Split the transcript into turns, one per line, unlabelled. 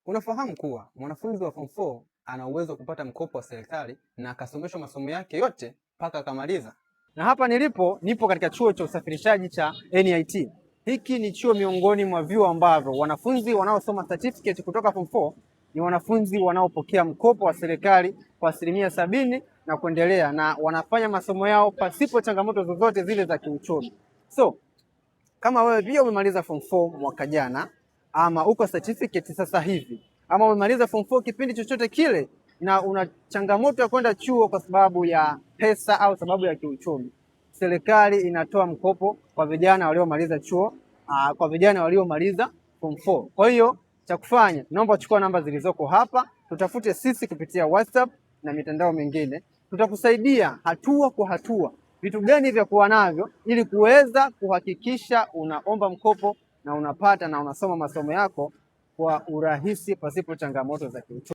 Unafahamu kuwa mwanafunzi wa form 4 ana uwezo wa kupata mkopo wa serikali na akasomeshwa masomo yake yote mpaka akamaliza? Na hapa nipo katika chuo cha usafirishaji cha NIT. Hiki ni chuo miongoni mwa vyuo ambavyo wanafunzi wanaosoma certificate kutoka form 4 ni wanafunzi wanaopokea mkopo wa serikali kwa 70% na kuendelea, na wanafanya masomo yao pasipo changamoto zozote zile za kiuchumi. So, kama wewe pia umemaliza form 4 mwaka jana, ama uko certificate sasa hivi, ama umemaliza form 4 kipindi chochote kile na una changamoto ya kwenda chuo kwa sababu ya pesa au sababu ya kiuchumi, serikali inatoa mkopo kwa vijana waliomaliza chuo, kwa vijana waliomaliza form 4. Kwa hiyo cha kufanya, naomba uchukua namba zilizoko hapa, tutafute sisi kupitia WhatsApp na mitandao mingine. Tutakusaidia hatua kwa hatua vitu gani vya kuwa navyo ili kuweza kuhakikisha unaomba mkopo na unapata na unasoma masomo yako kwa urahisi pasipo changamoto za kiuchumi.